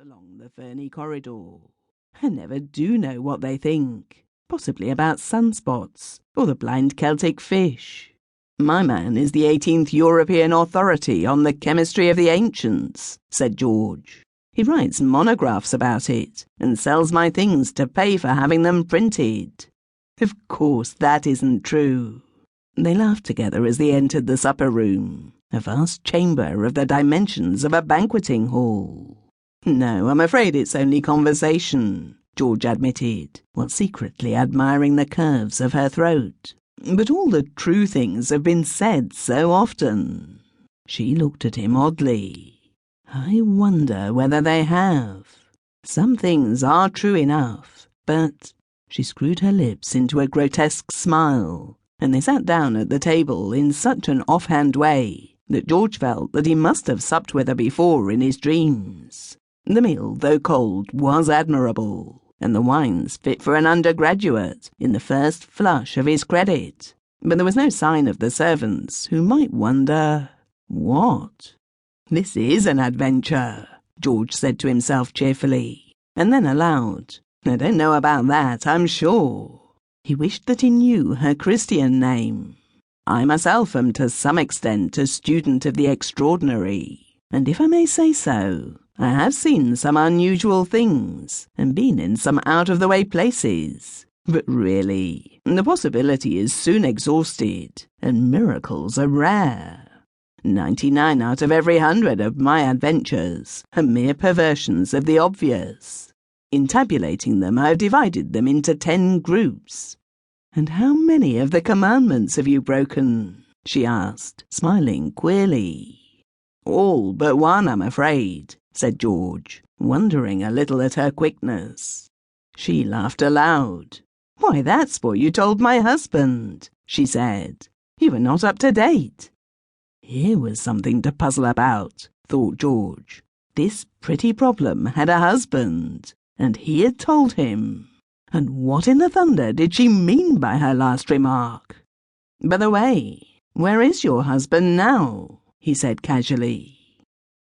along the ferny corridor. I never do know what they think. Possibly about sunspots or the blind Celtic fish. My man is the 18th European authority on the chemistry of the ancients, said George. He writes monographs about it and sells my things to pay for having them printed. Of course that isn't true. They laughed together as they entered the supper room, a vast chamber of the dimensions of a banqueting hall. No, I'm afraid it's only conversation, George admitted, while secretly admiring the curves of her throat. But all the true things have been said so often. She looked at him oddly. I wonder whether they have. Some things are true enough, but... She screwed her lips into a grotesque smile, and they sat down at the table in such an offhand way that George felt that he must have supped with her before in his dreams. The meal, though cold, was admirable, and the wines fit for an undergraduate in the first flush of his credit. But there was no sign of the servants, who might wonder, what? This is an adventure, George said to himself cheerfully, and then aloud, I don't know about that, I'm sure. He wished that he knew her Christian name. I myself am to some extent a student of the extraordinary, and if I may say so, I have seen some unusual things and been in some out-of-the-way places. But really, the possibility is soon exhausted, and miracles are rare. 99 out of every 100 of my adventures are mere perversions of the obvious. In tabulating them, I have divided them into 10 groups. And how many of the commandments have you broken? She asked, smiling queerly. All but one, I'm afraid, said George, wondering a little at her quickness. She laughed aloud. Why, that's what you told my husband, she said. You were not up to date. Here was something to puzzle about, thought George. This pretty problem had a husband, and he had told him. And what in the thunder did she mean by her last remark? By the way, where is your husband now? He said casually.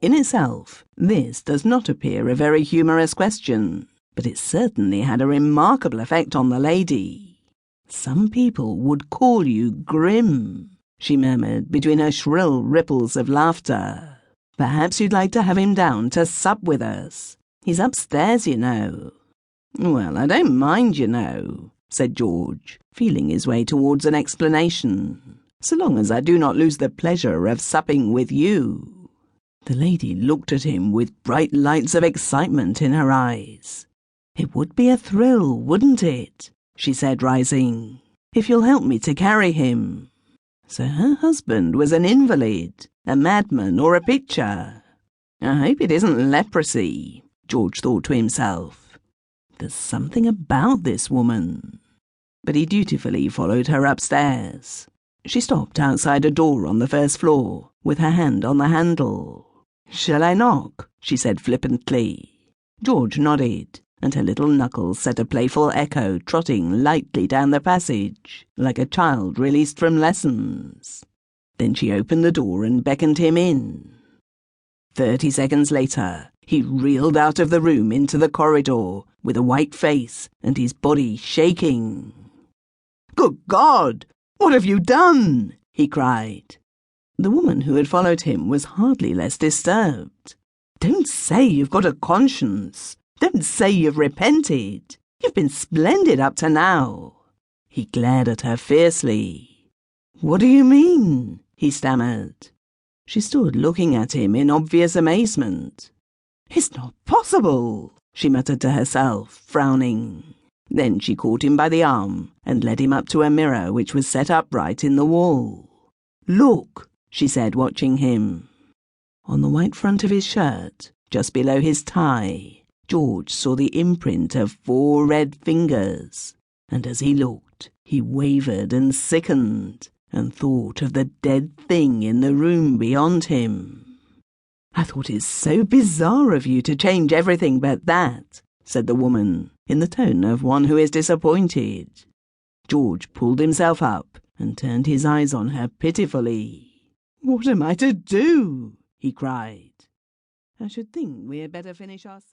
In itself, this does not appear a very humorous question, but it certainly had a remarkable effect on the lady. Some people would call you grim, she murmured between her shrill ripples of laughter. Perhaps you'd like to have him down to sup with us. He's upstairs, you know. Well, I don't mind, you know, said George, feeling his way towards an explanation, so long as I do not lose the pleasure of supping with you. The lady looked at him with bright lights of excitement in her eyes. It would be a thrill, wouldn't it? She said, rising. If you'll help me to carry him. So her husband was an invalid, a madman, or a pitcher. I hope it isn't leprosy, George thought to himself. There's something about this woman. But he dutifully followed her upstairs. She stopped outside a door on the first floor, with her hand on the handle. Shall I knock? She said flippantly. George nodded, and her little knuckles set a playful echo trotting lightly down the passage, like a child released from lessons. Then she opened the door and beckoned him in. 30 seconds later, he reeled out of the room into the corridor with a white face and his body shaking. Good God! What have you done? He cried. The woman who had followed him was hardly less disturbed. Don't say you've got a conscience. Don't say you've repented. You've been splendid up to now. He glared at her fiercely. What do you mean? He stammered. She stood looking at him in obvious amazement. It's not possible, she muttered to herself, frowning. Then she caught him by the arm and led him up to a mirror which was set upright in the wall. Look, she said, watching him. On the white front of his shirt, just below his tie, George saw the imprint of 4 red fingers, and as he looked, he wavered and sickened, and thought of the dead thing in the room beyond him. I thought it so bizarre of you to change everything but that, said the woman, in the tone of one who is disappointed. George pulled himself up and turned his eyes on her pitifully. What am I to do? He cried. I should think we had better finish our supper.